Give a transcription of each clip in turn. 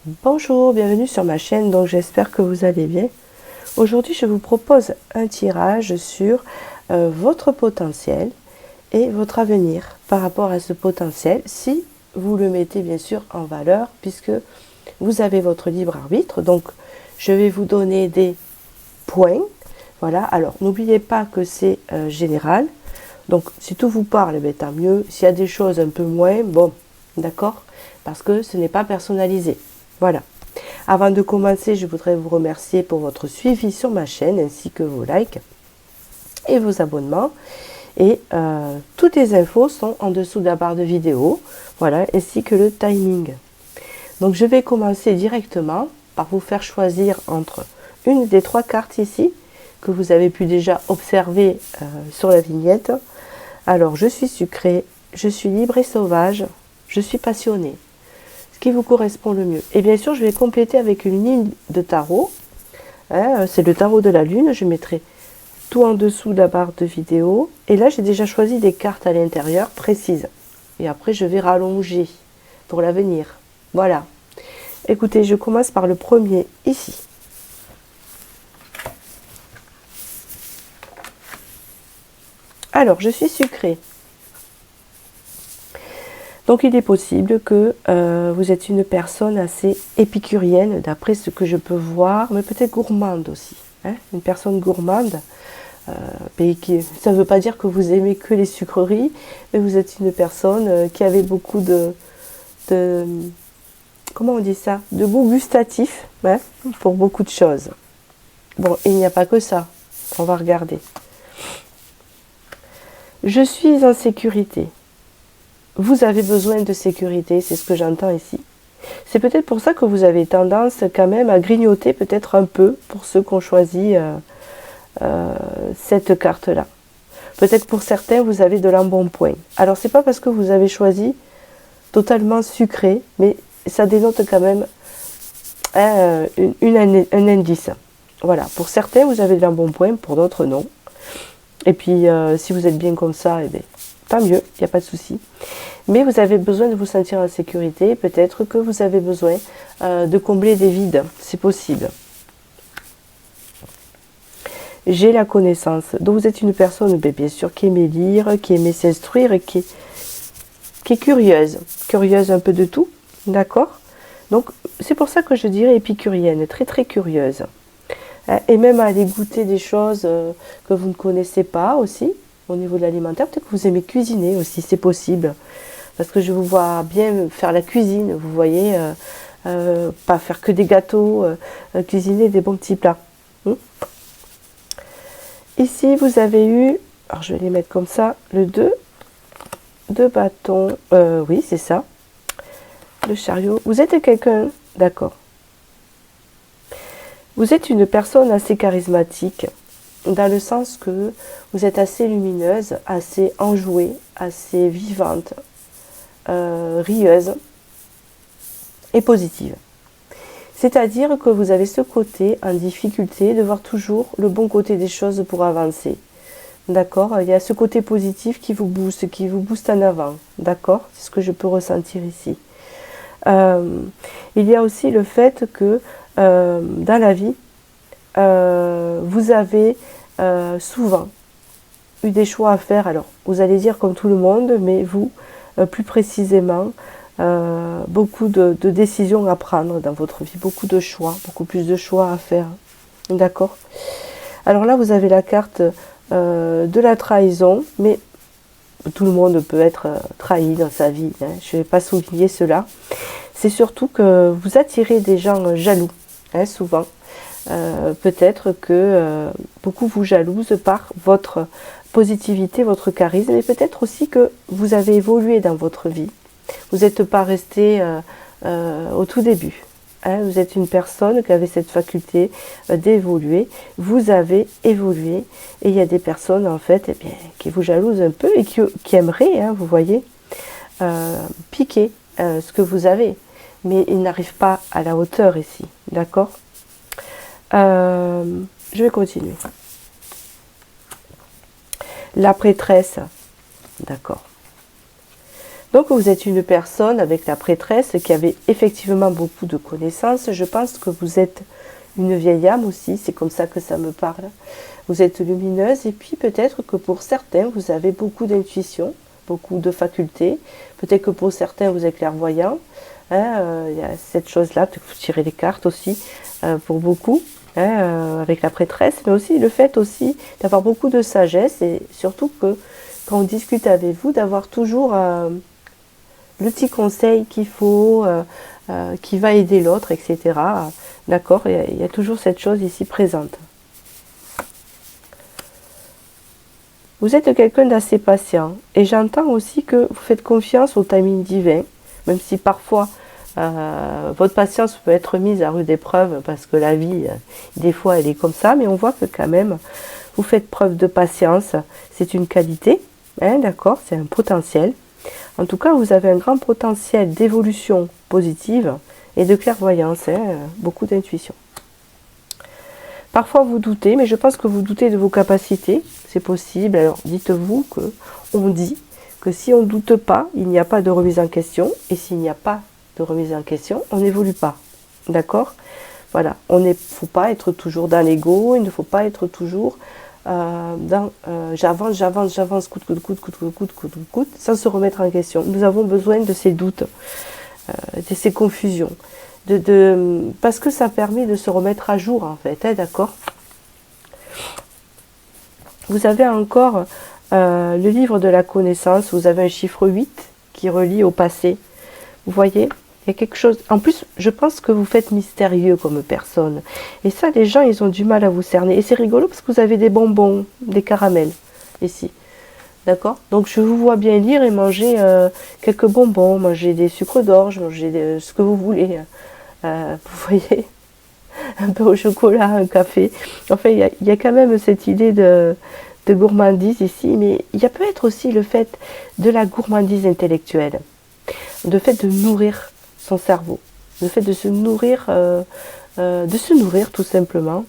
Bonjour, bienvenue sur ma chaîne, donc j'espère que vous allez bien. Aujourd'hui, je vous propose un tirage sur votre potentiel et votre avenir par rapport à ce potentiel, si vous le mettez bien sûr en valeur, puisque vous avez votre libre arbitre. Donc, je vais vous donner des points. Voilà, alors n'oubliez pas que c'est général. Donc, si tout vous parle, eh bien, tant mieux. S'il y a des choses un peu moins, bon, d'accord, parce que ce n'est pas personnalisé. Voilà. Avant de commencer, je voudrais vous remercier pour votre suivi sur ma chaîne, ainsi que vos likes et vos abonnements. Et toutes les infos sont en dessous de la barre de vidéo, voilà, ainsi que le timing. Donc je vais commencer directement par vous faire choisir entre une des trois cartes ici, que vous avez pu déjà observer sur la vignette. Alors, je suis sucrée, je suis libre et sauvage, je suis passionnée. Ce qui vous correspond le mieux. Et bien sûr, je vais compléter avec une ligne de tarot. Hein, c'est le tarot de la lune. Je mettrai tout en dessous de la barre de vidéo. Et là, j'ai déjà choisi des cartes à l'intérieur précises. Et après, je vais rallonger pour l'avenir. Voilà. Écoutez, je commence par le premier ici. Alors, je suis sucrée. Donc il est possible que vous êtes une personne assez épicurienne, d'après ce que je peux voir, mais peut-être gourmande aussi. Hein, une personne gourmande, ça ne veut pas dire que vous aimez que les sucreries, mais vous êtes une personne qui avait beaucoup de comment on dit ça, de goût gustatif, hein, pour beaucoup de choses. Bon, il n'y a pas que ça, on va regarder. Je suis en sécurité. Vous avez besoin de sécurité, c'est ce que j'entends ici. C'est peut-être pour ça que vous avez tendance quand même à grignoter peut-être un peu pour ceux qui ont choisi cette carte-là. Peut-être pour certains, vous avez de l'embonpoint. Alors, c'est pas parce que vous avez choisi totalement sucré, mais ça dénote quand même un indice. Voilà, pour certains, vous avez de l'embonpoint, pour d'autres, non. Et puis, si vous êtes bien comme ça, eh bien, tant mieux, il n'y a pas de souci. Mais vous avez besoin de vous sentir en sécurité. Peut-être que vous avez besoin de combler des vides. C'est possible. J'ai la connaissance. Donc vous êtes une personne, bien sûr, qui aimait lire, qui aimait s'instruire, et qui est curieuse. Curieuse un peu de tout. D'accord? Donc c'est pour ça que je dirais épicurienne. Très très curieuse. Et même à aller goûter des choses que vous ne connaissez pas aussi. Au niveau de l'alimentaire. Peut-être que vous aimez cuisiner aussi. C'est possible. Parce que je vous vois bien faire la cuisine, vous voyez, pas faire que des gâteaux, cuisiner des bons petits plats. Ici, vous avez eu, alors je vais les mettre comme ça, le 2 de bâton, oui, c'est ça, le chariot. Vous êtes quelqu'un, d'accord. Vous êtes une personne assez charismatique, dans le sens que vous êtes assez lumineuse, assez enjouée, assez vivante, rieuse et positive. C'est-à-dire que vous avez ce côté en difficulté de voir toujours le bon côté des choses pour avancer. D'accord? Il y a ce côté positif qui vous booste en avant. D'accord? C'est ce que je peux ressentir ici. Il y a aussi le fait que dans la vie, vous avez souvent eu des choix à faire. Alors, vous allez dire comme tout le monde, mais vous, plus précisément, beaucoup de décisions à prendre dans votre vie, beaucoup de choix, beaucoup plus de choix à faire. D'accord? Alors là, vous avez la carte de la trahison, mais tout le monde peut être trahi dans sa vie. Hein, je ne vais pas souligner cela. C'est surtout que vous attirez des gens jaloux, hein, souvent. Peut-être que beaucoup vous jalousent par votre positivité, votre charisme, et peut-être aussi que vous avez évolué dans votre vie. Vous n'êtes pas resté au tout début. Hein, vous êtes une personne qui avait cette faculté d'évoluer. Vous avez évolué. Et il y a des personnes, en fait, eh bien, qui vous jalousent un peu et qui aimeraient, hein, vous voyez, piquer ce que vous avez. Mais ils n'arrivent pas à la hauteur ici. D'accord? Je vais continuer. La prêtresse. D'accord. Donc vous êtes une personne avec la prêtresse qui avait effectivement beaucoup de connaissances. Je pense que vous êtes une vieille âme aussi, c'est comme ça que ça me parle. Vous êtes lumineuse et puis peut-être que pour certains vous avez beaucoup d'intuition, beaucoup de facultés. Peut-être que pour certains vous êtes clairvoyant. Hein, il y a cette chose-là, peut-être que vous tirez les cartes aussi pour beaucoup. Hein, avec la prêtresse, mais aussi le fait aussi d'avoir beaucoup de sagesse et surtout que quand on discute avec vous, d'avoir toujours le petit conseil qu'il faut, qui va aider l'autre, etc. D'accord, il y a toujours cette chose ici présente. Vous êtes quelqu'un d'assez patient et j'entends aussi que vous faites confiance au timing divin, même si parfois votre patience peut être mise à rude épreuve parce que la vie, des fois, elle est comme ça, mais on voit que quand même, vous faites preuve de patience. C'est une qualité, hein, d'accord, c'est un potentiel. En tout cas, vous avez un grand potentiel d'évolution positive et de clairvoyance, hein, beaucoup d'intuition. Parfois, vous doutez, mais je pense que vous doutez de vos capacités, c'est possible. Alors, dites-vous qu'on dit que si on ne doute pas, il n'y a pas de remise en question, et s'il n'y a pas de remise en question, on n'évolue pas. D'accord? Voilà, il ne faut pas être toujours dans l'ego, il ne faut pas être toujours dans j'avance, coûte, sans se remettre en question. Nous avons besoin de ces doutes, de ces confusions, parce que ça permet de se remettre à jour en fait, hein, d'accord? Vous avez encore le livre de la connaissance, vous avez un chiffre 8 qui relie au passé. Vous voyez, il y a quelque chose. En plus, je pense que vous faites mystérieux comme personne. Et ça, les gens, ils ont du mal à vous cerner. Et c'est rigolo parce que vous avez des bonbons, des caramels, ici. D'accord? Donc, je vous vois bien lire et manger quelques bonbons, manger des sucres d'orge, manger ce que vous voulez. Vous voyez, un peu au chocolat, un café. Enfin, il y a quand même cette idée de gourmandise ici, mais il y a peut-être aussi le fait de la gourmandise intellectuelle. Le fait de nourrir son cerveau, le fait de se nourrir tout simplement.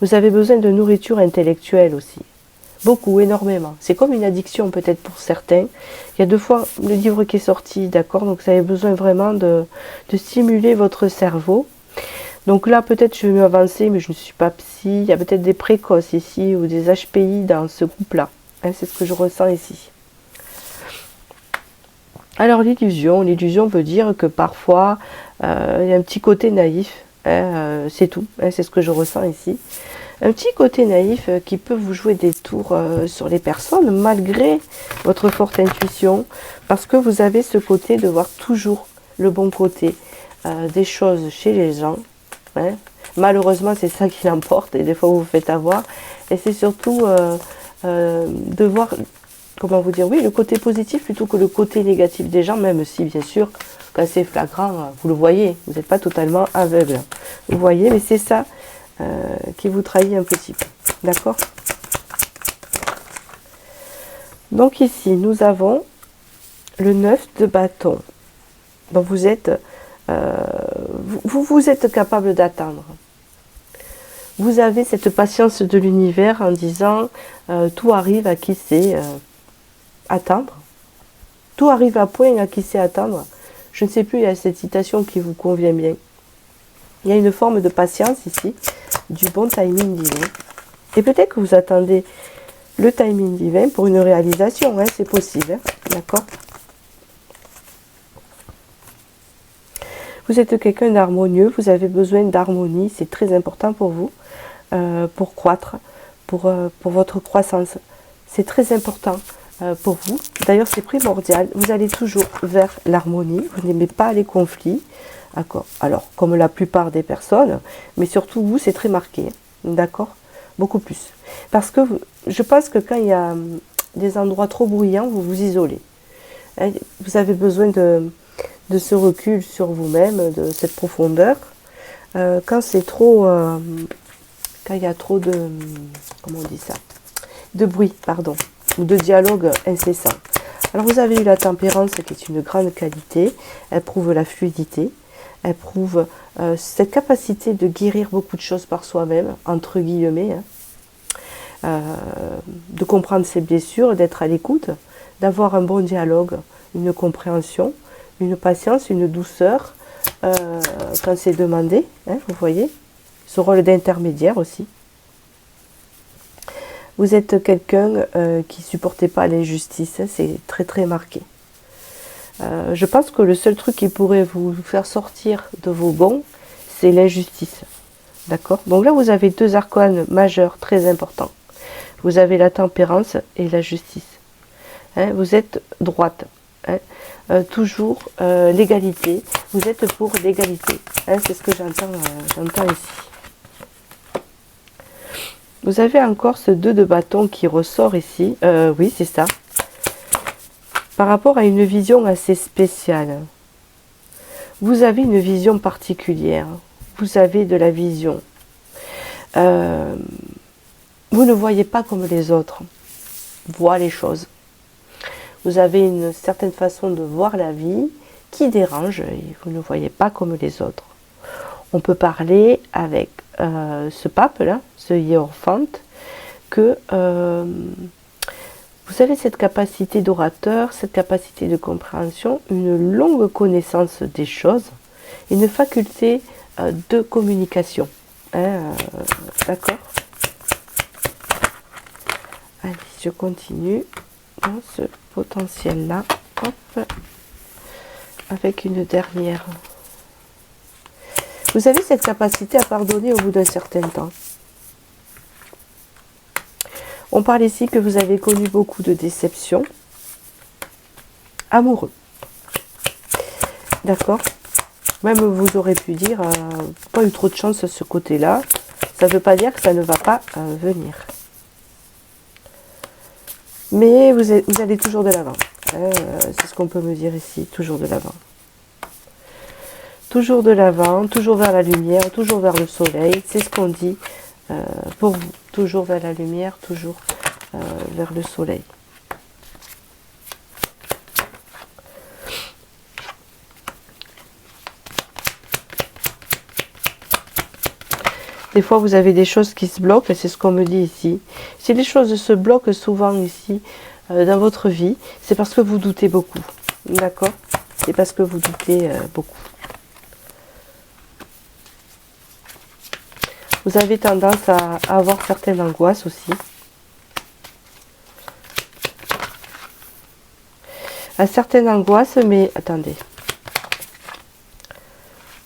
Vous avez besoin de nourriture intellectuelle aussi, beaucoup, énormément. C'est comme une addiction peut-être pour certains. Il y a 2 fois le livre qui est sorti, d'accord, donc vous avez besoin vraiment de stimuler votre cerveau. Donc là, peut-être je vais m'avancer, mais je ne suis pas psy. Il y a peut-être des précoces ici ou des HPI dans ce couple-là. Hein, c'est ce que je ressens ici. Alors l'illusion veut dire que parfois il y a un petit côté naïf, hein, c'est tout, hein, c'est ce que je ressens ici. Un petit côté naïf qui peut vous jouer des tours sur les personnes malgré votre forte intuition, parce que vous avez ce côté de voir toujours le bon côté des choses chez les gens. Hein. Malheureusement c'est ça qui l'emporte et des fois vous vous faites avoir, et c'est surtout de voir, comment vous dire, oui, le côté positif plutôt que le côté négatif des gens, même si, bien sûr, quand c'est flagrant, vous le voyez, vous n'êtes pas totalement aveugle. Vous voyez, mais c'est ça qui vous trahit un petit peu. D'accord? Donc ici, nous avons le 9 de bâton. Donc vous êtes, vous êtes capable d'attendre. Vous avez cette patience de l'univers en disant tout arrive à qui sait attendre. Tout arrive à point à qui sait attendre. Je ne sais plus, il y a cette citation qui vous convient bien. Il y a une forme de patience ici, du bon timing divin. Et peut-être que vous attendez le timing divin pour une réalisation, hein, c'est possible, hein, d'accord? Vous êtes quelqu'un d'harmonieux, vous avez besoin d'harmonie, c'est très important pour vous, pour croître, pour votre croissance. C'est très important pour vous. D'ailleurs, c'est primordial. Vous allez toujours vers l'harmonie, vous n'aimez pas les conflits. D'accord. Alors, comme la plupart des personnes, mais surtout vous, c'est très marqué. D'accord? Beaucoup plus. Parce que je pense que quand il y a des endroits trop bruyants, vous vous isolez. Vous avez besoin de ce recul sur vous-même, de cette profondeur. Quand c'est trop... quand il y a trop de... Comment on dit ça? De bruit, pardon. Ou de dialogue incessant. Alors vous avez eu la tempérance qui est une grande qualité. Elle prouve la fluidité. Elle prouve cette capacité de guérir beaucoup de choses par soi-même, entre guillemets. Hein. De comprendre ses blessures, d'être à l'écoute, d'avoir un bon dialogue, une compréhension, une patience, une douceur quand c'est demandé, hein, vous voyez, ce rôle d'intermédiaire aussi. Vous êtes quelqu'un qui ne supportait pas l'injustice, hein, c'est très très marqué. Je pense que le seul truc qui pourrait vous faire sortir de vos gonds, c'est l'injustice. D'accord? Donc là, vous avez deux arcanes majeurs très importants. Vous avez la tempérance et la justice. Hein, vous êtes droite. Hein, toujours l'égalité. Vous êtes pour l'égalité. Hein, c'est ce que j'entends ici. Vous avez encore ce 2 de bâton qui ressort ici. Oui, c'est ça. Par rapport à une vision assez spéciale. Vous avez une vision particulière. Vous avez de la vision. Vous ne voyez pas comme les autres voient les choses. Vous avez une certaine façon de voir la vie qui dérange et vous ne voyez pas comme les autres. On peut parler avec ce pape-là, ce hiérophante, que vous avez cette capacité d'orateur, cette capacité de compréhension, une longue connaissance des choses, une faculté de communication. Hein, d'accord? Allez, je continue dans ce potentiel-là. Hop, avec une dernière. Vous avez cette capacité à pardonner au bout d'un certain temps. On parle ici que vous avez connu beaucoup de déceptions. Amoureux. D'accord? Même vous aurez pu dire, pas eu trop de chance à ce côté-là. Ça ne veut pas dire que ça ne va pas venir. Mais vous allez toujours de l'avant. C'est ce qu'on peut me dire ici, toujours de l'avant. Toujours de l'avant, toujours vers la lumière, toujours vers le soleil. C'est ce qu'on dit pour vous. Toujours vers la lumière, toujours vers le soleil. Des fois, vous avez des choses qui se bloquent, c'est ce qu'on me dit ici. Si les choses se bloquent souvent ici, dans votre vie, c'est parce que vous doutez beaucoup. D'accord? C'est parce que vous doutez beaucoup. Vous avez tendance à avoir certaines angoisses aussi. À certaines angoisses, mais attendez.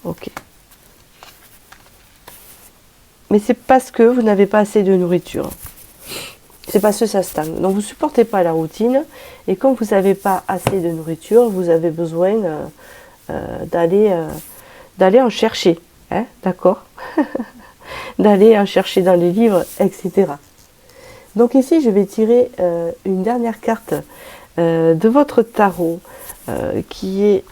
Ok. Mais c'est parce que vous n'avez pas assez de nourriture. C'est parce que ça stagne. Donc vous ne supportez pas la routine. Et comme vous n'avez pas assez de nourriture, vous avez besoin d'aller en chercher. Hein, d'accord? D'aller en chercher dans les livres, etc. Donc ici, je vais tirer une dernière carte de votre tarot qui est...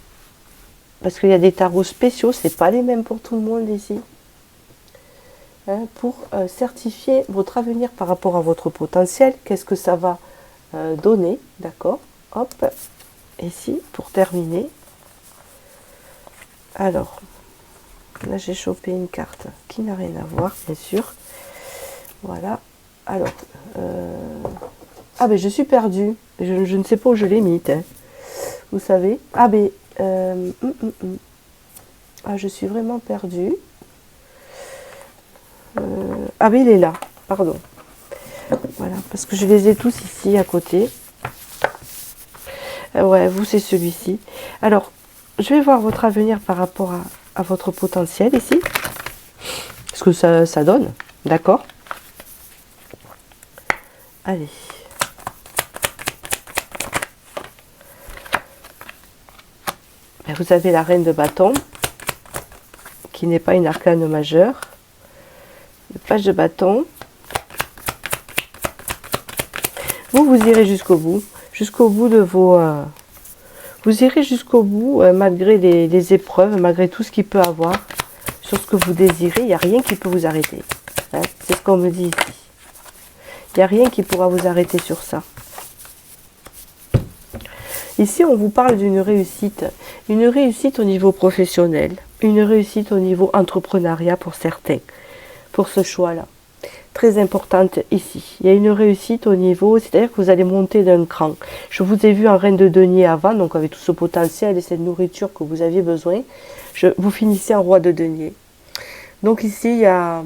Parce qu'il y a des tarots spéciaux, ce n'est pas les mêmes pour tout le monde ici. Hein, pour certifier votre avenir par rapport à votre potentiel, qu'est-ce que ça va donner, d'accord? Hop, ici, pour terminer. Alors, là j'ai chopé une carte qui n'a rien à voir, bien sûr. Voilà, alors, ah ben je suis perdue, je ne sais pas où je l'ai mis, hein. Vous savez, ah ben, ah je suis vraiment perdue. Ah mais il est là, pardon. Voilà, parce que je les ai tous ici à côté. Ouais, vous c'est celui-ci. Alors, je vais voir votre avenir par rapport à votre potentiel ici. Ce que ça donne, d'accord? Allez. Vous avez la reine de bâton, qui n'est pas une arcane majeure. Le page de bâton. Vous irez jusqu'au bout de vos... vous irez jusqu'au bout, malgré les épreuves, malgré tout ce qu'il peut avoir, sur ce que vous désirez, il n'y a rien qui peut vous arrêter. Hein, c'est ce qu'on me dit ici. Il n'y a rien qui pourra vous arrêter sur ça. Ici, on vous parle d'une réussite au niveau professionnel, une réussite au niveau entrepreneuriat pour certains, pour ce choix-là. très importante ici. Il y a une réussite au niveau, c'est-à-dire que vous allez monter d'un cran. Je vous ai vu en reine de denier avant, donc avec tout ce potentiel et cette nourriture que vous aviez besoin, vous finissez en roi de denier. Donc ici, il y a,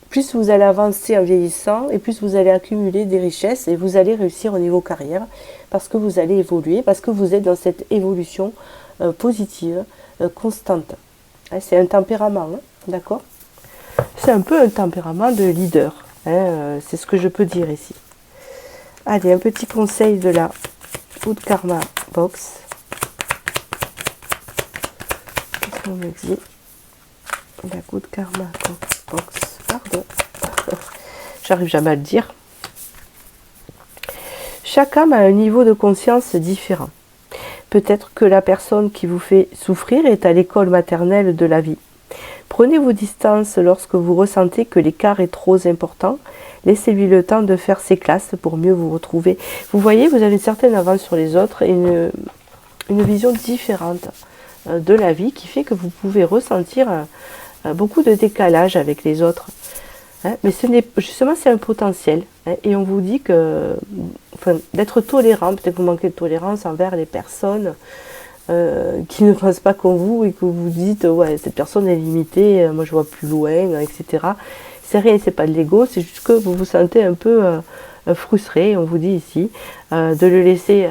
plus vous allez avancer en vieillissant, et plus vous allez accumuler des richesses, et vous allez réussir au niveau carrière, parce que vous allez évoluer, parce que vous êtes dans cette évolution positive, constante. C'est un tempérament, hein, d'accord? C'est un peu un tempérament de leader, hein, c'est ce que je peux dire ici. Allez, un petit conseil de la Good Karma Box. Qu'est-ce qu'on me dit? La Good Karma Box, pardon. J'arrive jamais à le dire. Chaque âme a un niveau de conscience différent. Peut-être que la personne qui vous fait souffrir est à l'école maternelle de la vie. Prenez vos distances lorsque vous ressentez que l'écart est trop important. Laissez-lui le temps de faire ses classes pour mieux vous retrouver. Vous voyez, vous avez une certaine avance sur les autres et une vision différente de la vie qui fait que vous pouvez ressentir beaucoup de décalage avec les autres. Mais justement, c'est un potentiel. Et on vous dit que, d'être tolérant, peut-être que vous manquez de tolérance envers les personnes qui ne pensent pas comme vous et que vous dites ouais, cette personne est limitée, moi je vois plus loin, etc. C'est rien, c'est pas de l'ego, c'est juste que vous vous sentez un peu frustré, on vous dit ici, de le laisser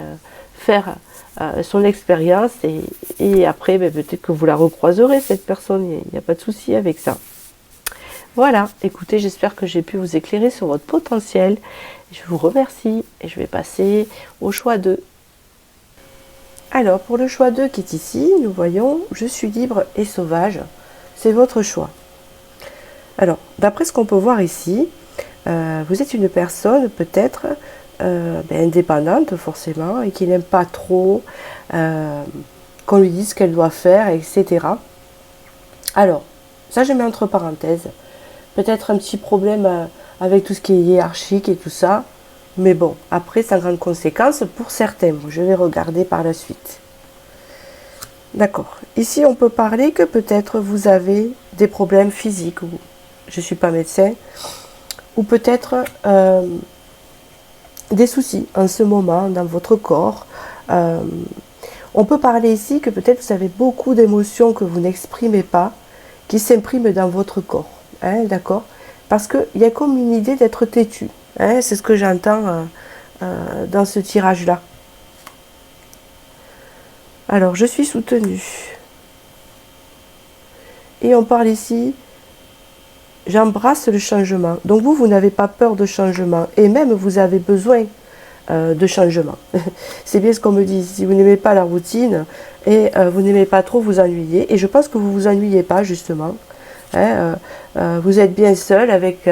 faire son expérience et après peut-être que vous la recroiserez cette personne, il n'y a pas de souci avec ça. Voilà, écoutez, j'espère que j'ai pu vous éclairer sur votre potentiel. Je vous remercie et je vais passer au choix 2. Alors, pour le choix 2 qui est ici, nous voyons « Je suis libre et sauvage ». C'est votre choix. Alors, d'après ce qu'on peut voir ici, vous êtes une personne peut-être indépendante forcément et qui n'aime pas trop qu'on lui dise ce qu'elle doit faire, etc. Alors, ça je mets entre parenthèses. Peut-être un petit problème avec tout ce qui est hiérarchique et tout ça. Mais bon, après, sans grande conséquence pour certains. Je vais regarder par la suite. D'accord. Ici, on peut parler que peut-être vous avez des problèmes physiques. Je ne suis pas médecin. Ou peut-être des soucis en ce moment dans votre corps. On peut parler ici que peut-être vous avez beaucoup d'émotions que vous n'exprimez pas, qui s'impriment dans votre corps. Hein, d'accord? Parce qu'il y a comme une idée d'être têtu. Hein, c'est ce que j'entends dans ce tirage-là. Alors, je suis soutenue. Et on parle ici, j'embrasse le changement. Donc vous n'avez pas peur de changement. Et même, vous avez besoin de changement. C'est bien ce qu'on me dit. Si vous n'aimez pas la routine et vous n'aimez pas trop vous ennuyer, et je pense que vous ne vous ennuyez pas, justement. Hein, vous êtes bien seul avec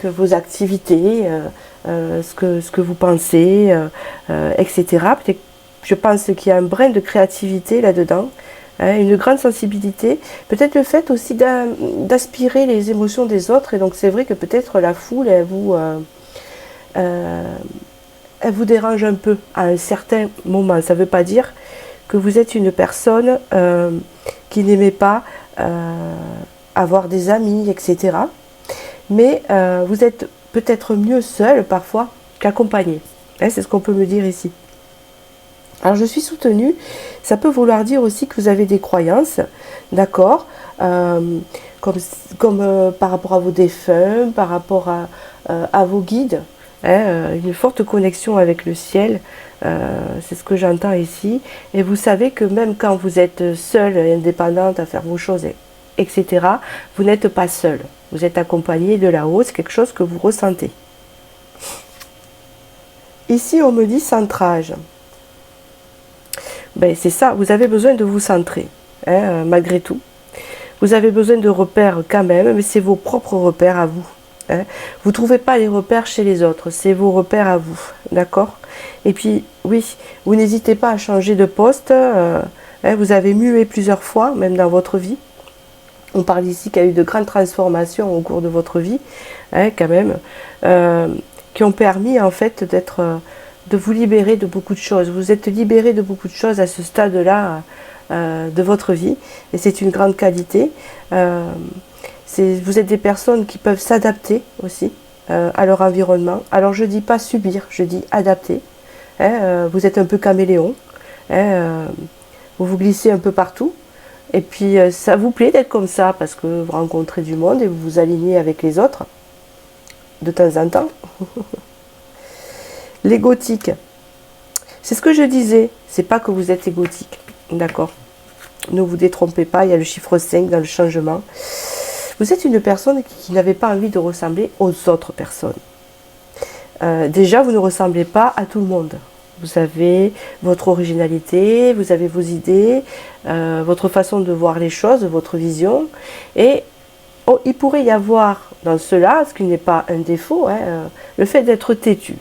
vos activités, ce que vous pensez, etc. Je pense qu'il y a un brin de créativité là-dedans, hein, une grande sensibilité. Peut-être le fait aussi d'aspirer les émotions des autres. Et donc c'est vrai que peut-être la foule, elle vous dérange un peu à un certain moment. Ça ne veut pas dire que vous êtes une personne qui n'aimait pas avoir des amis, etc. Mais vous êtes peut-être mieux seul parfois qu'accompagné. Hein, c'est ce qu'on peut me dire ici. Alors je suis soutenue, ça peut vouloir dire aussi que vous avez des croyances, d'accord, comme par rapport à vos défunts, par rapport à vos guides, hein, une forte connexion avec le ciel, c'est ce que j'entends ici. Et vous savez que même quand vous êtes seule et indépendante à faire vos choses, etc., vous n'êtes pas seul. Vous êtes accompagné de là-haut, c'est quelque chose que vous ressentez. Ici, on me dit centrage. Ben, c'est ça, vous avez besoin de vous centrer, hein, malgré tout. Vous avez besoin de repères quand même, mais c'est vos propres repères à vous. Hein. Vous ne trouvez pas les repères chez les autres, c'est vos repères à vous, d'accord? Et puis, oui, vous n'hésitez pas à changer de poste. Hein, vous avez mué plusieurs fois, même dans votre vie. On parle ici qu'il y a eu de grandes transformations au cours de votre vie, hein, quand même, qui ont permis en fait de vous libérer de beaucoup de choses. Vous êtes libéré de beaucoup de choses à ce stade-là de votre vie, et c'est une grande qualité. Vous êtes des personnes qui peuvent s'adapter aussi à leur environnement. Alors je dis pas subir, je dis adapter. Vous êtes un peu caméléon. Vous vous glissez un peu partout. Et puis ça vous plaît d'être comme ça parce que vous rencontrez du monde et vous vous alignez avec les autres de temps en temps. L'égotique. C'est ce que je disais. C'est pas que vous êtes égotique. D'accord? Ne vous détrompez pas, il y a le chiffre 5 dans le changement. Vous êtes une personne qui n'avait pas envie de ressembler aux autres personnes. Déjà, vous ne ressemblez pas à tout le monde. Vous avez votre originalité, vous avez vos idées, votre façon de voir les choses, votre vision. Et il pourrait y avoir dans cela, ce qui n'est pas un défaut, le fait d'être têtu.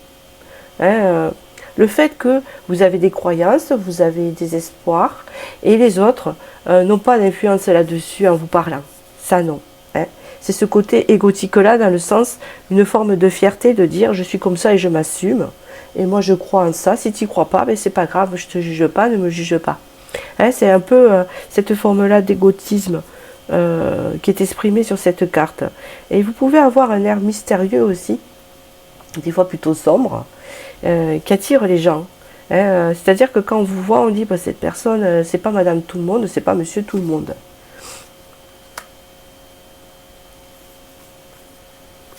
Le fait que vous avez des croyances, vous avez des espoirs, et les autres n'ont pas d'influence là-dessus en vous parlant. Ça, non. C'est ce côté égotique-là, dans le sens, une forme de fierté de dire « je suis comme ça et je m'assume ». Et moi, je crois en ça. Si tu n'y crois pas, ben, c'est pas grave, je te juge pas, ne me juge pas. C'est un peu cette forme-là d'égotisme qui est exprimée sur cette carte. Et vous pouvez avoir un air mystérieux aussi, des fois plutôt sombre, qui attire les gens. C'est-à-dire que quand on vous voit, on dit bah, cette personne, c'est pas Madame Tout le Monde, c'est pas Monsieur Tout le Monde.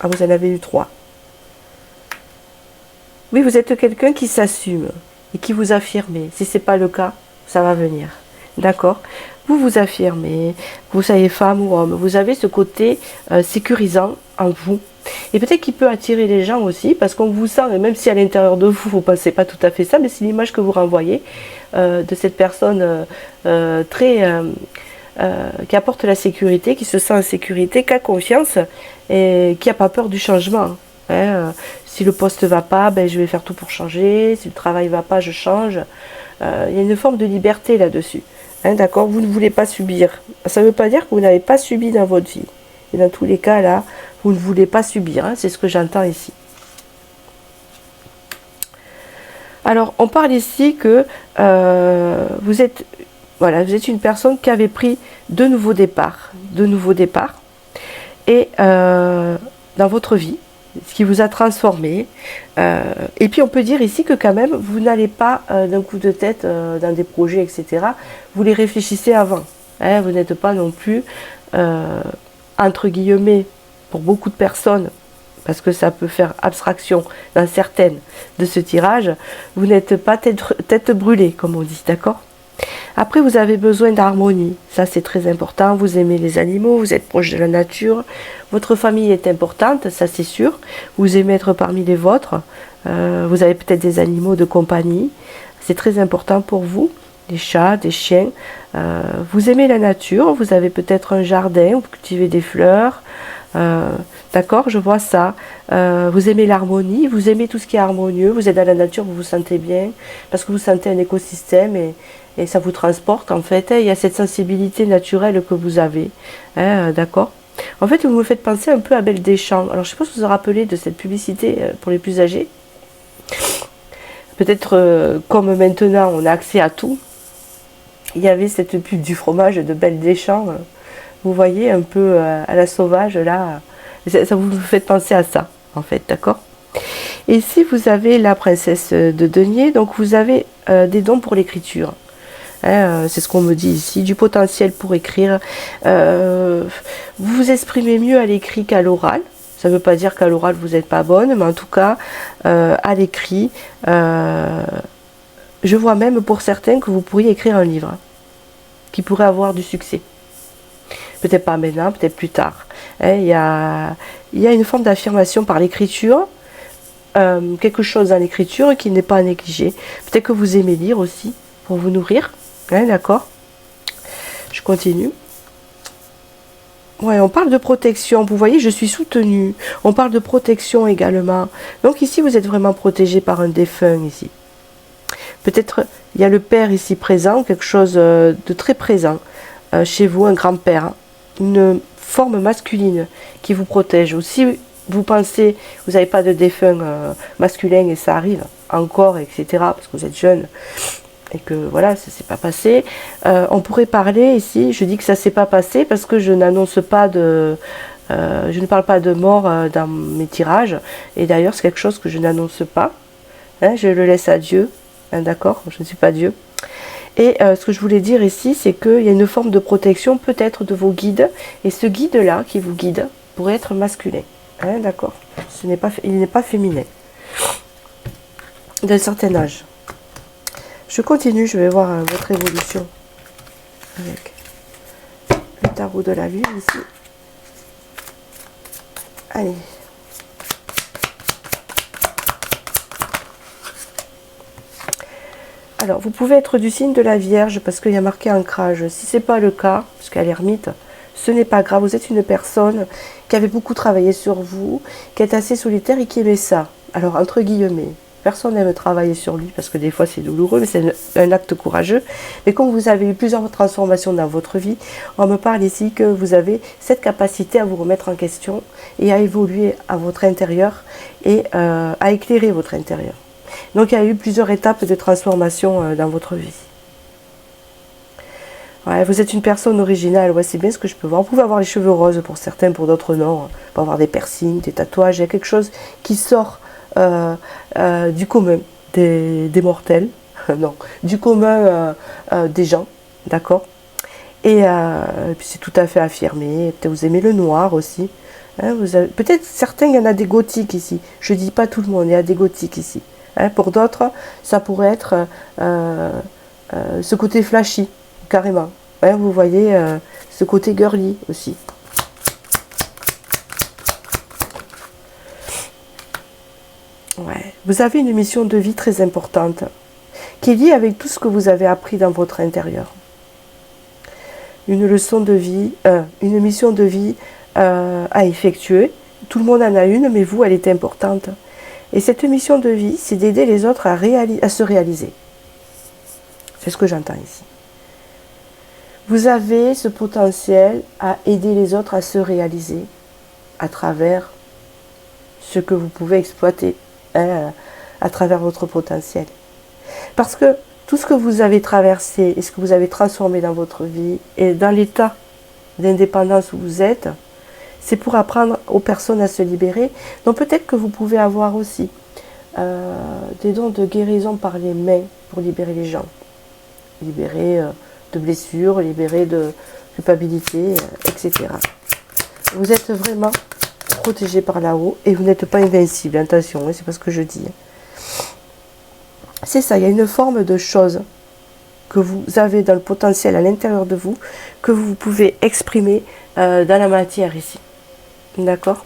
Ah, vous en avez eu 3. Oui, vous êtes quelqu'un qui s'assume et qui vous affirme. Si ce n'est pas le cas, ça va venir. D'accord? Vous vous affirmez, vous soyez femme ou homme, vous avez ce côté sécurisant en vous. Et peut-être qu'il peut attirer les gens aussi, parce qu'on vous sent, même si à l'intérieur de vous, vous ne pensez pas tout à fait ça, mais c'est l'image que vous renvoyez de cette personne qui apporte la sécurité, qui se sent en sécurité, qui a confiance et qui n'a pas peur du changement. Si le poste ne va pas, ben, je vais faire tout pour changer. Si le travail ne va pas, je change. Il y a une forme de liberté là-dessus. D'accord? Vous ne voulez pas subir. Ça ne veut pas dire que vous n'avez pas subi dans votre vie. Et dans tous les cas, là, vous ne voulez pas subir. C'est ce que j'entends ici. Alors, on parle ici que vous êtes une personne qui avait pris de nouveaux départs. Et dans votre vie, ce qui vous a transformé. Et puis on peut dire ici que quand même, vous n'allez pas d'un coup de tête dans des projets, etc. Vous les réfléchissez avant. Vous n'êtes pas non plus, entre guillemets, pour beaucoup de personnes, parce que ça peut faire abstraction dans certaines de ce tirage, vous n'êtes pas tête brûlée, comme on dit, d'accord? Après, vous avez besoin d'harmonie. Ça, c'est très important. Vous aimez les animaux, vous êtes proche de la nature. Votre famille est importante, ça c'est sûr. Vous aimez être parmi les vôtres. Vous avez peut-être des animaux de compagnie. C'est très important pour vous. Des chats, des chiens. Vous aimez la nature. Vous avez peut-être un jardin, vous cultivez des fleurs. D'accord, je vois ça. Vous aimez l'harmonie, vous aimez tout ce qui est harmonieux. Vous êtes dans la nature, vous vous sentez bien. Parce que vous sentez un écosystème et ça vous transporte en fait. Il y a cette sensibilité naturelle que vous avez. D'accord. En fait, vous me faites penser un peu à Belle Deschamps. Alors, je ne sais pas si vous vous rappelez de cette publicité pour les plus âgés. Peut-être comme maintenant, on a accès à tout. Il y avait cette pub du fromage de Belle Deschamps. Vous voyez, un peu à la sauvage, là. Ça vous fait penser à ça, en fait, d'accord? Et ici, vous avez la princesse de denier. Donc, vous avez des dons pour l'écriture. C'est ce qu'on me dit ici, du potentiel pour écrire. Vous vous exprimez mieux à l'écrit qu'à l'oral. Ça ne veut pas dire qu'à l'oral vous n'êtes pas bonne, mais en tout cas, à l'écrit, je vois même pour certains que vous pourriez écrire un livre qui pourrait avoir du succès. Peut-être pas maintenant, peut-être plus tard. Il y a une forme d'affirmation par l'écriture, quelque chose dans l'écriture qui n'est pas à négliger. Peut-être que vous aimez lire aussi, pour vous nourrir. D'accord. Je continue. Ouais, on parle de protection. Vous voyez, je suis soutenue. On parle de protection également. Donc ici, vous êtes vraiment protégé par un défunt ici. Peut-être il y a le père ici présent, quelque chose de très présent chez vous, un grand-père, une forme masculine qui vous protège. Ou si vous pensez, vous n'avez pas de défunt masculin et ça arrive encore, etc., parce que vous êtes jeune, et que voilà, ça s'est pas passé. On pourrait parler ici, je dis que ça s'est pas passé parce que je n'annonce pas de... je ne parle pas de mort dans mes tirages, et d'ailleurs c'est quelque chose que je n'annonce pas. Hein, je le laisse à Dieu, hein, d'accord, je ne suis pas Dieu. Et ce que je voulais dire ici, c'est qu'il y a une forme de protection peut-être de vos guides, et ce guide-là qui vous guide pourrait être masculin, hein, d'accord, il n'est pas féminin, d'un certain âge. Je continue, je vais voir votre évolution avec le tarot de la lune ici. Allez. Alors, vous pouvez être du signe de la Vierge parce qu'il y a marqué ancrage. Si ce n'est pas le cas, parce qu'à l'ermite, ce n'est pas grave. Vous êtes une personne qui avait beaucoup travaillé sur vous, qui est assez solitaire et qui aimait ça. Alors, entre guillemets, personne n'aime travailler sur lui parce que des fois c'est douloureux, mais c'est un acte courageux. Mais comme vous avez eu plusieurs transformations dans votre vie, on me parle ici que vous avez cette capacité à vous remettre en question et à évoluer à votre intérieur et à éclairer votre intérieur. Donc il y a eu plusieurs étapes de transformation dans votre vie. Ouais, vous êtes une personne originale, ouais, c'est bien ce que je peux voir. Vous pouvez avoir les cheveux roses pour certains, pour d'autres non. Vous pouvez avoir des piercings, des tatouages, il y a quelque chose qui sort du commun des mortels, non, du commun des gens, d'accord. Et puis c'est tout à fait affirmé. Peut-être vous aimez le noir aussi. Hein, peut-être certains, il y en a des gothiques ici. Je ne dis pas tout le monde, il y a des gothiques ici. Hein, pour d'autres, ça pourrait être ce côté flashy, carrément. Hein, vous voyez ce côté girly aussi. Ouais. Vous avez une mission de vie très importante qui est liée avec tout ce que vous avez appris dans votre intérieur. Une leçon de vie, une mission de vie à effectuer. Tout le monde en a une, mais vous, elle est importante. Et cette mission de vie, c'est d'aider les autres à se réaliser. C'est ce que j'entends ici. Vous avez ce potentiel à aider les autres à se réaliser à travers ce que vous pouvez exploiter, hein, à travers votre potentiel. Parce que tout ce que vous avez traversé et ce que vous avez transformé dans votre vie et dans l'état d'indépendance où vous êtes, c'est pour apprendre aux personnes à se libérer. Donc peut-être que vous pouvez avoir aussi des dons de guérison par les mains pour libérer les gens. Libérer de blessures, libérer de culpabilité, etc. Vous êtes vraiment protégé par là-haut et vous n'êtes pas invincible. Attention, hein, c'est pas ce que je dis. C'est ça, il y a une forme de chose que vous avez dans le potentiel à l'intérieur de vous, que vous pouvez exprimer dans la matière ici. D'accord?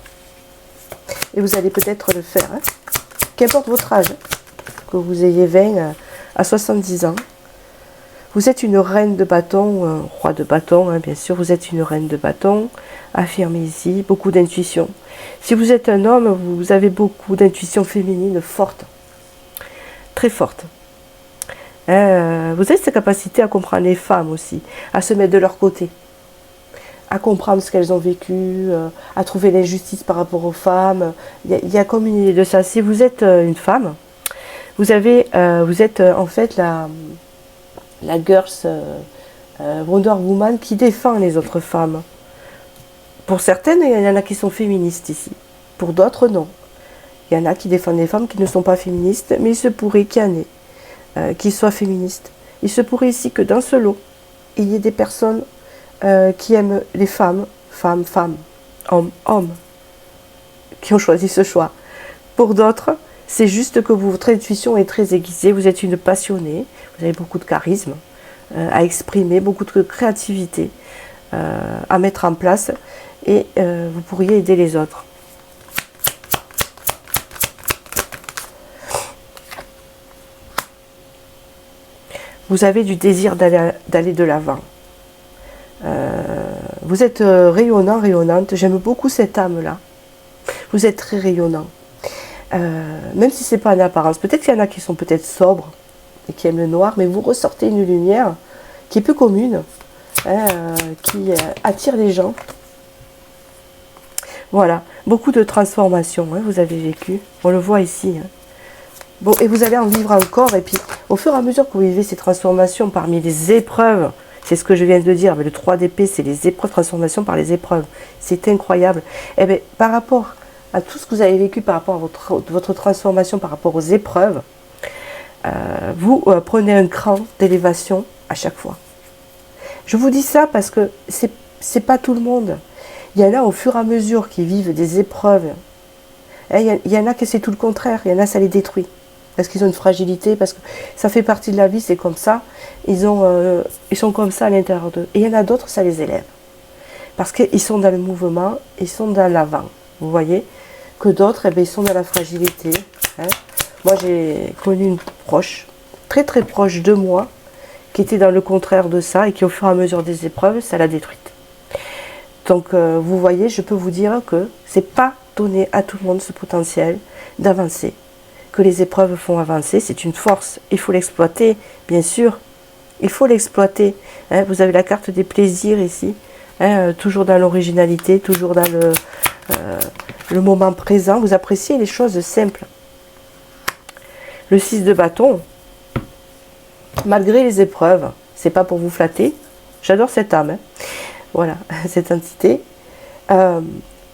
Et vous allez peut-être le faire. Hein? Qu'importe votre âge, que vous ayez 20 à 70 ans, vous êtes une reine de bâton, un roi de bâton, hein, bien sûr, vous êtes une reine de bâton, affirmée ici, beaucoup d'intuition. Si vous êtes un homme, vous avez beaucoup d'intuition féminine forte, très forte. Vous avez cette capacité à comprendre les femmes aussi, à se mettre de leur côté, à comprendre ce qu'elles ont vécu, à trouver l'injustice par rapport aux femmes. Il y a comme une idée de ça. Si vous êtes une femme, vous êtes en fait la girls Wonder Woman qui défend les autres femmes. Pour certaines, il y en a qui sont féministes ici. Pour d'autres, non. Il y en a qui défendent les femmes qui ne sont pas féministes, mais il se pourrait qu'il y en ait qui soient féministes. Il se pourrait ici que dans ce lot, il y ait des personnes qui aiment les femmes, hommes, hommes, qui ont choisi ce choix. Pour d'autres, c'est juste que votre intuition est très aiguisée, vous êtes une passionnée, vous avez beaucoup de charisme à exprimer, beaucoup de créativité à mettre en place et vous pourriez aider les autres. Vous avez du désir d'aller de l'avant. Vous êtes rayonnant, rayonnante. J'aime beaucoup cette âme-là. Vous êtes très rayonnant. Même si ce n'est pas en apparence. Peut-être qu'il y en a qui sont peut-être sobres et qui aiment le noir, mais vous ressortez une lumière qui est peu commune, hein, qui attire les gens. Voilà, beaucoup de transformations, hein, vous avez vécu. On le voit ici. Hein. Bon, et vous allez en vivre encore, et puis Au fur et à mesure que vous vivez ces transformations parmi les épreuves, c'est ce que je viens de dire, mais le 3 d'épée, c'est les épreuves, transformation par les épreuves. C'est incroyable. Et bien, par rapport à tout ce que vous avez vécu, par rapport à votre transformation, par rapport aux épreuves, vous prenez un cran d'élévation à chaque fois. Je vous dis ça parce que c'est pas tout le monde. Il y en a au fur et à mesure qui vivent des épreuves. Il y en a qui c'est tout le contraire. Il y en a ça les détruit. Parce qu'ils ont une fragilité, parce que ça fait partie de la vie, c'est comme ça. Ils sont comme ça à l'intérieur d'eux. Et il y en a d'autres, ça les élève. Parce qu'ils sont dans le mouvement, ils sont dans l'avant. Vous voyez? Que d'autres, ils sont dans la fragilité. Moi, j'ai connu une proche, très très proche de moi, qui était dans le contraire de ça et qui, au fur et à mesure des épreuves, ça l'a détruite. Donc, vous voyez, je peux vous dire que c'est pas donné à tout le monde ce potentiel d'avancer. Que les épreuves font avancer, c'est une force. Il faut l'exploiter, bien sûr. Il faut l'exploiter. Vous avez la carte des plaisirs ici. Toujours dans l'originalité, toujours dans le moment présent. Vous appréciez les choses simples. Le 6 de bâton, malgré les épreuves, c'est pas pour vous flatter. J'adore cette âme. Voilà, cette entité.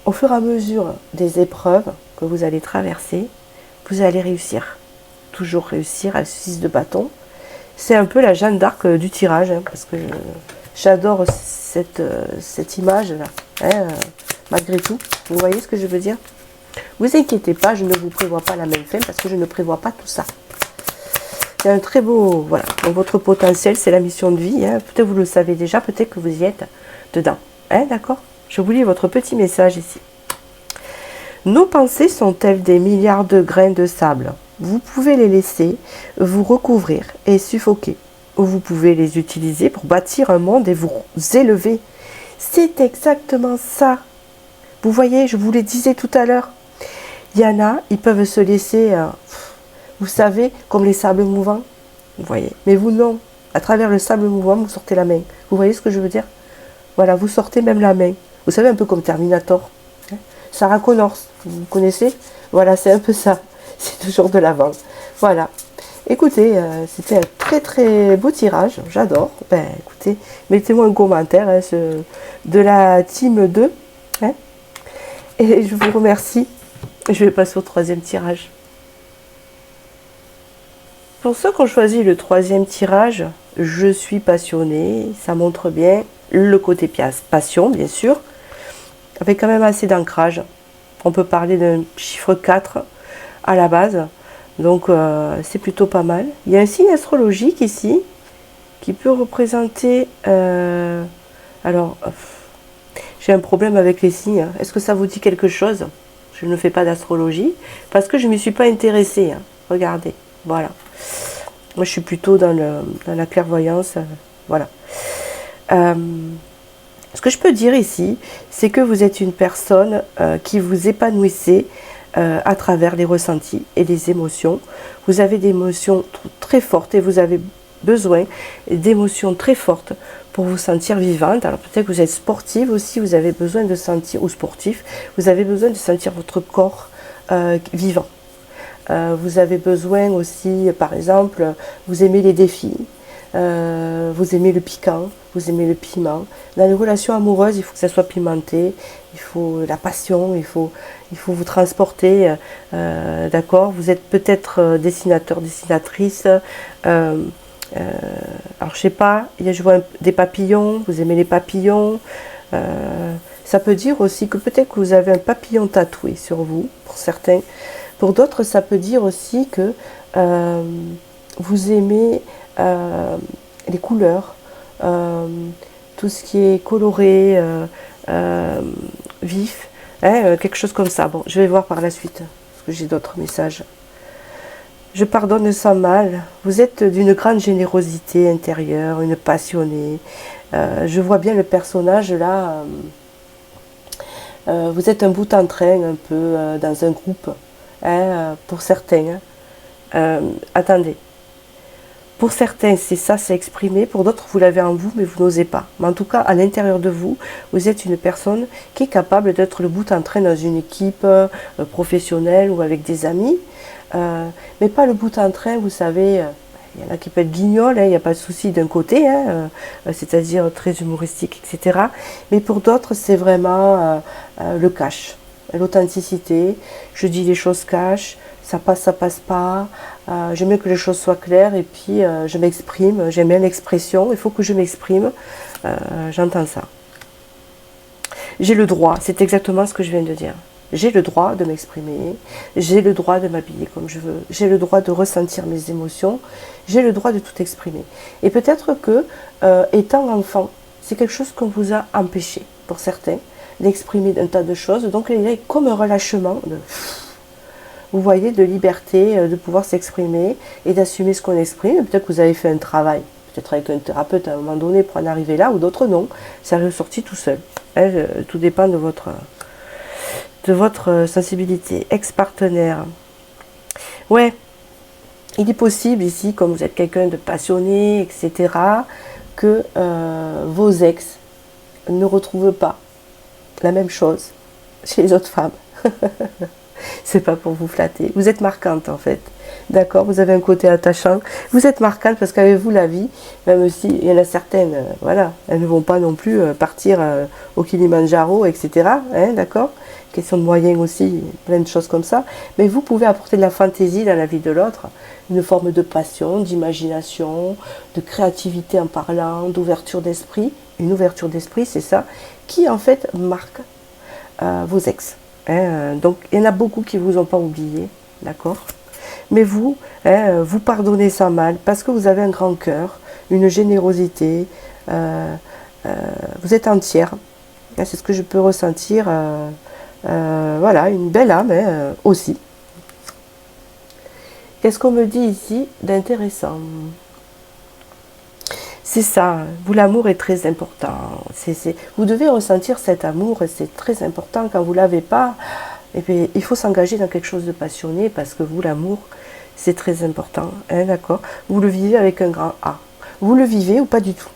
Au fur et à mesure des épreuves que vous allez traverser, vous allez réussir. Toujours réussir à 6 de bâton. C'est un peu la Jeanne d'Arc du tirage, parce que j'adore cette image-là, malgré tout. Vous voyez ce que je veux dire? Vous inquiétez pas, je ne vous prévois pas la même fin, parce que je ne prévois pas tout ça. Il y a un très beau... Voilà, donc votre potentiel, c'est la mission de vie. Peut-être vous le savez déjà, peut-être que vous y êtes dedans. D'accord? Je vous lis votre petit message ici. Nos pensées sont-elles des milliards de grains de sable? Vous pouvez les laisser vous recouvrir et suffoquer. Ou vous pouvez les utiliser pour bâtir un monde et vous élever. C'est exactement ça. Vous voyez, je vous le disais tout à l'heure. Il y en a, ils peuvent se laisser, vous savez, comme les sables mouvants. Vous voyez. Mais vous, non. À travers le sable mouvant, vous sortez la main. Vous voyez ce que je veux dire? Voilà, vous sortez même la main. Vous savez, un peu comme Terminator. Sarah Connor, vous connaissez? Voilà, c'est un peu ça. C'est toujours de l'avant. Voilà. Écoutez, c'était un très très beau tirage. J'adore. Ben, écoutez, mettez-moi un commentaire de la team 2. Et je vous remercie. Je vais passer au troisième tirage. Pour ceux qui ont choisi le troisième tirage, je suis passionnée. Ça montre bien le côté passion, bien sûr. Avec quand même assez d'ancrage. On peut parler d'un chiffre 4 à la base. Donc c'est plutôt pas mal. Il y a un signe astrologique ici qui peut représenter... alors, j'ai un problème avec les signes. Est-ce que ça vous dit quelque chose? Je ne fais pas d'astrologie parce que je ne m'y suis pas intéressée. Regardez, voilà. Moi je suis plutôt dans la clairvoyance. Voilà. Ce que je peux dire ici, c'est que vous êtes une personne qui vous épanouissez à travers les ressentis et les émotions. Vous avez des émotions très fortes et vous avez besoin d'émotions très fortes pour vous sentir vivante. Alors peut-être que vous êtes sportive aussi, vous avez besoin de sentir, ou sportif, vous avez besoin de sentir votre corps vivant. Vous avez besoin aussi, par exemple, vous aimez les défis. Vous aimez le piquant, vous aimez le piment. Dans les relations amoureuses, il faut que ça soit pimenté, il faut la passion, il faut vous transporter, d'accord. Vous êtes peut-être dessinateur, dessinatrice. Alors je sais pas, je vois des papillons, vous aimez les papillons. Ça peut dire aussi que peut-être que vous avez un papillon tatoué sur vous, pour certains. Pour d'autres, ça peut dire aussi que vous aimez les couleurs, tout ce qui est coloré, vif, quelque chose comme ça. Bon, je vais voir par la suite, parce que j'ai d'autres messages. Je pardonne sans mal. Vous êtes d'une grande générosité intérieure, une passionnée. Je vois bien le personnage là. Vous êtes un bout en train, un peu dans un groupe, pour certains. Attendez. Pour certains, c'est ça, c'est exprimé. Pour d'autres, vous l'avez en vous, mais vous n'osez pas. Mais en tout cas, à l'intérieur de vous, vous êtes une personne qui est capable d'être le bout en train dans une équipe professionnelle ou avec des amis. Mais pas le bout en train, vous savez, il y en a qui peuvent être guignols, il n'y a pas de souci d'un côté, c'est-à-dire très humoristique, etc. Mais pour d'autres, c'est vraiment le cash, l'authenticité. Je dis les choses cash, ça passe pas. J'aime bien que les choses soient claires et puis je m'exprime. J'aime bien l'expression, il faut que je m'exprime. J'entends ça. J'ai le droit, c'est exactement ce que je viens de dire. J'ai le droit de m'exprimer, j'ai le droit de m'habiller comme je veux, j'ai le droit de ressentir mes émotions, j'ai le droit de tout exprimer. Et peut-être que, étant enfant, c'est quelque chose qu'on vous a empêché, pour certains, d'exprimer un tas de choses. Donc il y a comme un relâchement, vous voyez, de liberté, de pouvoir s'exprimer et d'assumer ce qu'on exprime. Peut-être que vous avez fait un travail, peut-être avec un thérapeute à un moment donné pour en arriver là, ou d'autres non. Ça est ressorti tout seul. Tout dépend de votre sensibilité. Ex-partenaire. Ouais, il est possible ici, comme vous êtes quelqu'un de passionné, etc., que vos ex ne retrouvent pas la même chose chez les autres femmes. C'est pas pour vous flatter. Vous êtes marquante en fait. D'accord, vous avez un côté attachant. Vous êtes marquante parce qu'avec vous, la vie, même si il y en a certaines, voilà, elles ne vont pas non plus partir au Kilimanjaro, etc. Hein, d'accord. Question de moyens aussi, plein de choses comme ça. Mais vous pouvez apporter de la fantaisie dans la vie de l'autre, une forme de passion, d'imagination, de créativité en parlant, d'ouverture d'esprit. Une ouverture d'esprit, c'est ça, qui en fait marque vos ex. Donc il y en a beaucoup qui ne vous ont pas oublié, d'accord. Mais vous, vous pardonnez ça mal parce que vous avez un grand cœur, une générosité, vous êtes entière. C'est ce que je peux ressentir. Voilà, une belle âme aussi. Qu'est-ce qu'on me dit ici d'intéressant? C'est ça, vous, l'amour est très important. Vous devez ressentir cet amour, et c'est très important. Quand vous ne l'avez pas, et puis, il faut s'engager dans quelque chose de passionné parce que vous, l'amour, c'est très important. Hein, d'accord. Vous le vivez avec un grand A. Vous le vivez ou pas du tout.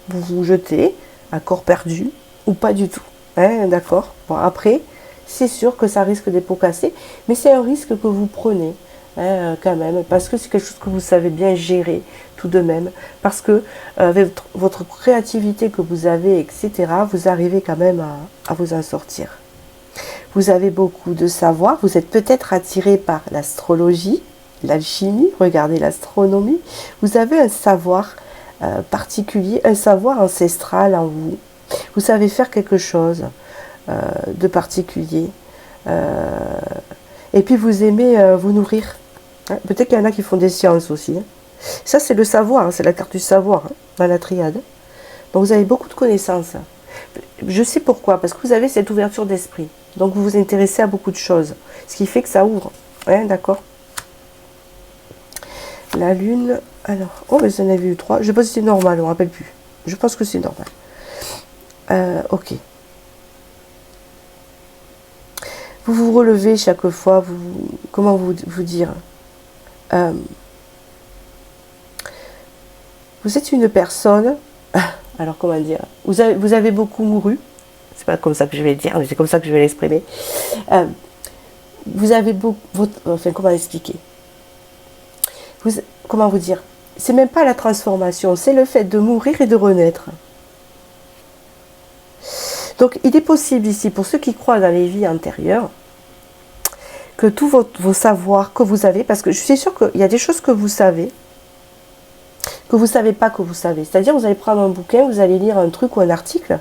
Vous vous jetez à corps perdu ou pas du tout. Hein, d'accord. Bon, après, c'est sûr que ça risque des pots cassés, mais c'est un risque que vous prenez. Quand même, parce que c'est quelque chose que vous savez bien gérer tout de même, parce que avec votre créativité que vous avez, etc., vous arrivez quand même à vous en sortir. Vous avez beaucoup de savoir, vous êtes peut-être attiré par l'astrologie, l'alchimie, regardez l'astronomie, vous avez un savoir particulier, un savoir ancestral en vous. Vous savez faire quelque chose de particulier. Et puis vous aimez vous nourrir. Peut-être qu'il y en a qui font des sciences aussi. Ça, c'est le savoir, c'est la carte du savoir dans la triade. Donc vous avez beaucoup de connaissances. Je sais pourquoi, parce que vous avez cette ouverture d'esprit. Donc vous vous intéressez à beaucoup de choses. Ce qui fait que ça ouvre. D'accord. La lune, alors, oh, mais j'en avais eu 3. Je ne sais pas si c'est normal, on ne me rappelle plus. Je pense que c'est normal. Ok. Vous vous relevez chaque fois, comment vous dire, vous êtes une personne, alors comment dire, vous avez beaucoup mouru, c'est pas comme ça que je vais le dire, mais c'est comme ça que je vais l'exprimer. Vous avez beaucoup, enfin comment expliquer, comment vous dire, c'est même pas la transformation, c'est le fait de mourir et de renaître. Donc il est possible ici, pour ceux qui croient dans les vies antérieures, que tous vos savoirs que vous avez, parce que je suis sûre qu'il y a des choses que vous savez, que vous ne savez pas que vous savez. C'est-à-dire, vous allez prendre un bouquin, vous allez lire un truc ou un article,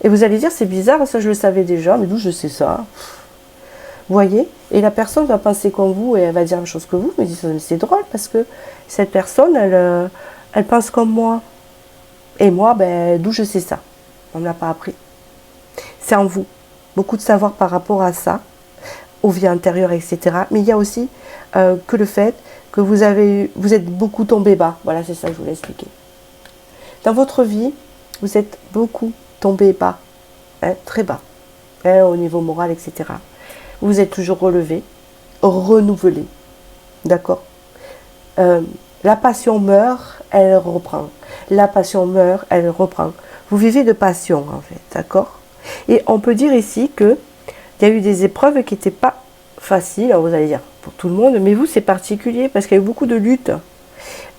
et vous allez dire, c'est bizarre, ça je le savais déjà, mais d'où je sais ça? Vous voyez? Et la personne va penser comme vous, et elle va dire la même chose que vous, mais c'est drôle, parce que cette personne, elle pense comme moi. Et moi, ben, d'où je sais ça? On ne me l'a pas appris. C'est en vous. Beaucoup de savoir par rapport à ça, aux vies antérieures, etc. Mais il y a aussi que le fait que vous êtes beaucoup tombé bas. Voilà, c'est ça que je voulais expliquer. Dans votre vie, vous êtes beaucoup tombé bas, très bas, au niveau moral, etc. Vous êtes toujours relevé, renouvelé. D'accord. La passion meurt, elle reprend. La passion meurt, elle reprend. Vous vivez de passion, en fait. D'accord. Et on peut dire ici que il y a eu des épreuves qui n'étaient pas faciles, alors vous allez dire, pour tout le monde, mais vous, c'est particulier parce qu'il y a eu beaucoup de luttes.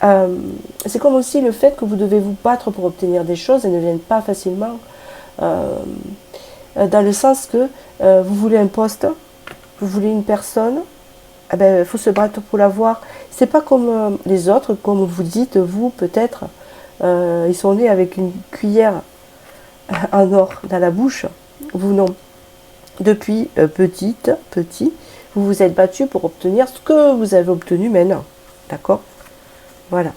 C'est comme aussi le fait que vous devez vous battre pour obtenir des choses, elles ne viennent pas facilement. Dans le sens que vous voulez un poste, vous voulez une personne, eh ben, faut se battre pour l'avoir. C'est pas comme les autres, comme vous dites, vous peut-être, ils sont nés avec une cuillère en or dans la bouche. Vous non. Depuis petit, vous vous êtes battu pour obtenir ce que vous avez obtenu maintenant. D'accord? Voilà.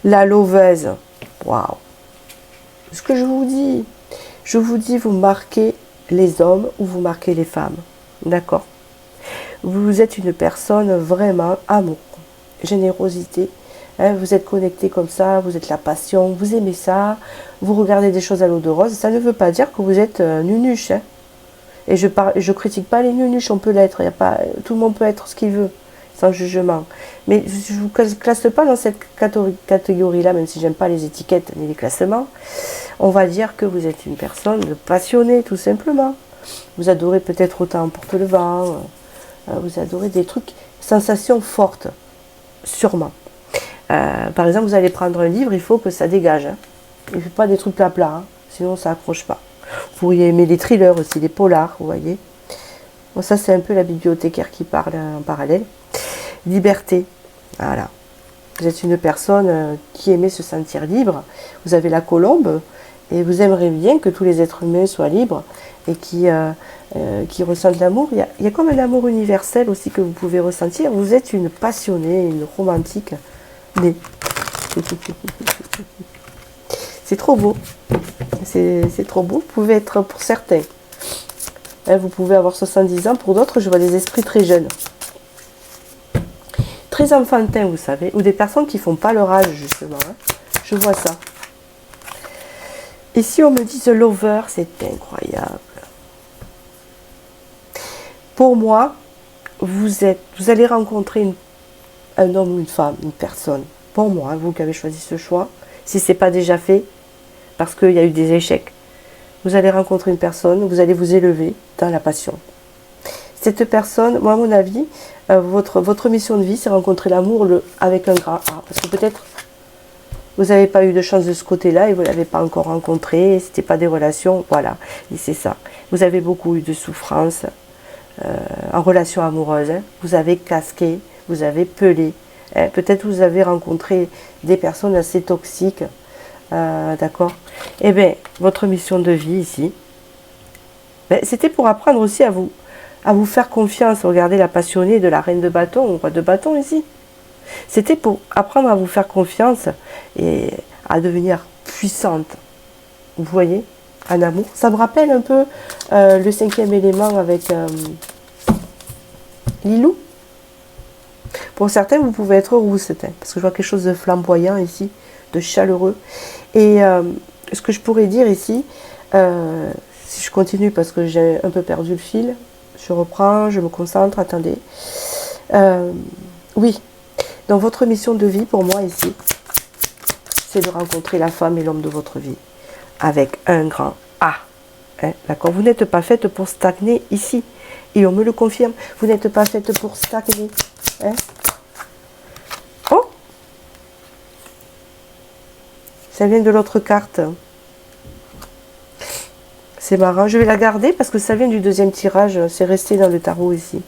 La loveuse. Waouh. Ce que je vous dis, vous marquez les hommes ou vous marquez les femmes. D'accord? Vous êtes une personne vraiment amour, générosité. Hein, vous êtes connecté comme ça, vous êtes la passion, vous aimez ça, vous regardez des choses à l'eau de rose. Ça ne veut pas dire que vous êtes nunuche. Hein. Et je critique pas les nunuches, on peut l'être. Tout le monde peut être ce qu'il veut, sans jugement. Mais je ne vous classe pas dans cette catégorie-là, même si j'aime pas les étiquettes ni les classements. On va dire que vous êtes une personne passionnée, tout simplement. Vous adorez peut-être autant porte le vent, vous adorez des trucs, sensations fortes, sûrement. Par exemple, vous allez prendre un livre, il faut que ça dégage. Hein. Il ne faut pas des trucs plats, hein, sinon ça accroche pas. Vous pourriez aimer les thrillers aussi, les polars, vous voyez. Bon, ça, c'est un peu la bibliothécaire qui parle en parallèle. Liberté, voilà. Vous êtes une personne qui aimait se sentir libre. Vous avez la colombe et vous aimeriez bien que tous les êtres humains soient libres et qui ressentent l'amour. Il y a comme un amour universel aussi que vous pouvez ressentir. Vous êtes une passionnée, une romantique née. C'est trop beau. C'est trop beau. Vous pouvez être pour certains. Hein, vous pouvez avoir 70 ans. Pour d'autres, je vois des esprits très jeunes. Très enfantins, vous savez. Ou des personnes qui ne font pas leur âge, justement. Hein. Je vois ça. Et si on me dit The Lover, c'est incroyable. Pour moi, vous allez rencontrer un homme ou une femme, une personne. Pour moi, vous qui avez choisi ce choix, si ce n'est pas déjà fait, parce qu'il y a eu des échecs, vous allez rencontrer une personne, vous allez vous élever dans la passion. Cette personne, moi à mon avis, votre mission de vie, c'est rencontrer l'amour avec un grand A. Parce que peut-être vous n'avez pas eu de chance de ce côté-là et vous ne l'avez pas encore rencontré, ce n'était pas des relations, voilà, et c'est ça. Vous avez beaucoup eu de souffrances en relation amoureuse, hein. Vous avez casqué, vous avez pelé, hein. Peut-être vous avez rencontré des personnes assez toxiques, d'accord? Eh bien, votre mission de vie ici, c'était pour apprendre aussi à vous faire confiance. Regardez la passionnée de la reine de bâton, ou roi de bâton ici. C'était pour apprendre à vous faire confiance et à devenir puissante. Vous voyez, en amour. Ça me rappelle un peu le 5e élément avec Lilou. Pour certains, vous pouvez être rousse, parce que je vois quelque chose de flamboyant ici, de chaleureux. Et ce que je pourrais dire ici, si je continue parce que j'ai un peu perdu le fil, je reprends, je me concentre, attendez. Oui, dans votre mission de vie, pour moi ici, c'est de rencontrer la femme et l'homme de votre vie, avec un grand A. Hein, d'accord? Vous n'êtes pas faite pour stagner ici, et on me le confirme, vous n'êtes pas faite pour stagner. Hein? Oh! Ça vient de l'autre carte. C'est marrant, je vais la garder parce que ça vient du 2e tirage, c'est resté dans le tarot ici.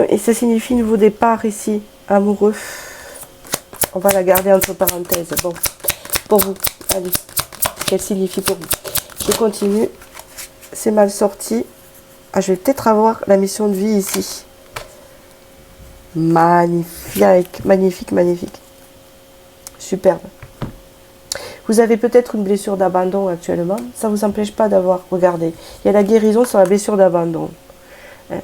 Et ça signifie nouveau départ ici, amoureux. On va la garder entre parenthèses. Bon, pour vous, allez, qu'elle signifie pour vous. Je continue, c'est mal sorti. Ah, je vais peut-être avoir la mission de vie ici. Magnifique, magnifique, magnifique. Superbe. Vous avez peut-être une blessure d'abandon actuellement. Ça ne vous empêche pas d'avoir, regardez, il y a la guérison sur la blessure d'abandon. Hein?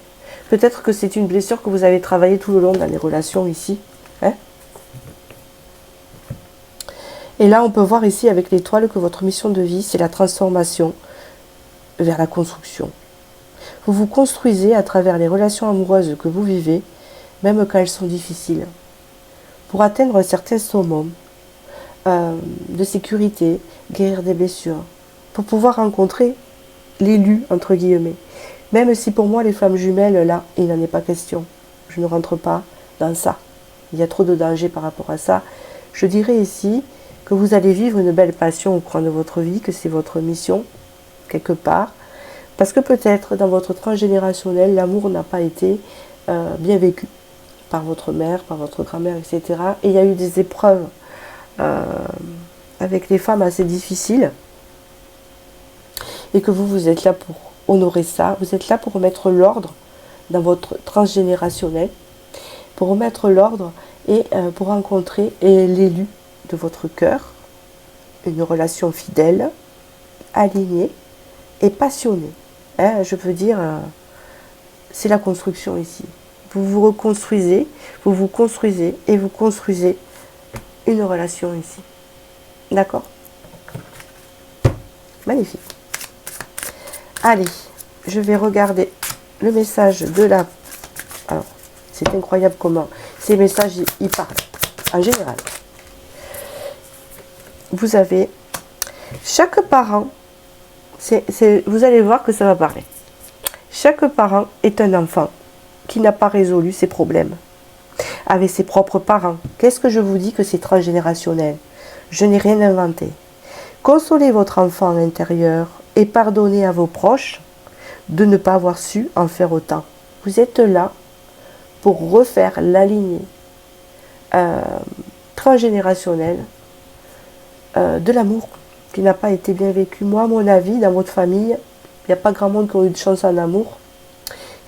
Peut-être que c'est une blessure que vous avez travaillée tout le long dans les relations ici. Hein? Et là, on peut voir ici avec l'étoile que votre mission de vie, c'est la transformation vers la construction. Vous vous construisez à travers les relations amoureuses que vous vivez, même quand elles sont difficiles, pour atteindre un certain summum de sécurité, guérir des blessures, pour pouvoir rencontrer l'élu, entre guillemets. Même si pour moi, les flammes jumelles, là, il n'en est pas question. Je ne rentre pas dans ça. Il y a trop de danger par rapport à ça. Je dirais ici que vous allez vivre une belle passion au cours de votre vie, que c'est votre mission, quelque part. Parce que peut-être dans votre transgénérationnel, l'amour n'a pas été bien vécu par votre mère, par votre grand-mère, etc. Et il y a eu des épreuves avec les femmes assez difficiles. Et que vous êtes là pour honorer ça. Vous êtes là pour remettre l'ordre dans votre transgénérationnel. Pour remettre l'ordre et pour rencontrer l'élu de votre cœur. Une relation fidèle, alignée et passionnée. Je veux dire, c'est la construction ici. Vous vous reconstruisez, vous vous construisez et vous construisez une relation ici. D'accord? Magnifique. Allez, je vais regarder le message de la... Alors, c'est incroyable comment ces messages, ils parlent. En général. Vous avez... Chaque parent, vous allez voir que ça va parler. Chaque parent est un enfant qui n'a pas résolu ses problèmes avec ses propres parents. Qu'est-ce que je vous dis que c'est transgénérationnel? Je n'ai rien inventé. Consolez votre enfant intérieur et pardonnez à vos proches de ne pas avoir su en faire autant. Vous êtes là pour refaire la lignée transgénérationnelle de l'amour qui n'a pas été bien vécu. Moi, à mon avis, dans votre famille, il n'y a pas grand monde qui a eu de chance en amour.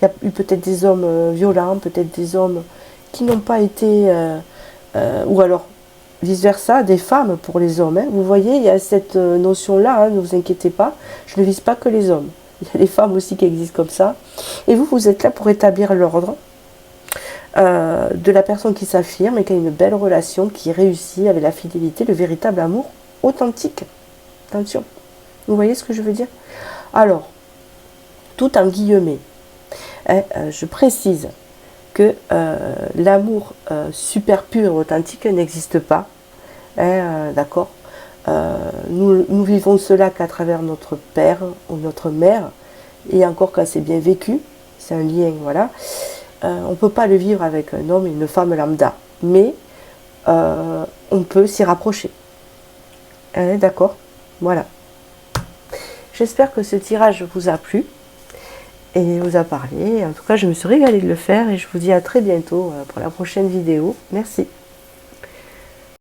Il y a eu peut-être des hommes violents, peut-être des hommes qui n'ont pas été... ou alors, vice-versa, des femmes pour les hommes. Hein. Vous voyez, il y a cette notion-là, hein, ne vous inquiétez pas. Je ne vise pas que les hommes. Il y a des femmes aussi qui existent comme ça. Et vous, vous êtes là pour établir l'ordre de la personne qui s'affirme et qui a une belle relation, qui réussit avec la fidélité, le véritable amour authentique. Attention. Vous voyez ce que je veux dire? Alors, tout en guillemets, hein, je précise que l'amour super pur, authentique n'existe pas. Hein, d'accord? Nous vivons cela qu'à travers notre père ou notre mère, et encore quand c'est bien vécu, c'est un lien, voilà. On ne peut pas le vivre avec un homme et une femme lambda, mais on peut s'y rapprocher. Hein, d'accord? Voilà. J'espère que ce tirage vous a plu et vous a parlé. En tout cas, je me suis régalée de le faire et je vous dis à très bientôt pour la prochaine vidéo. Merci.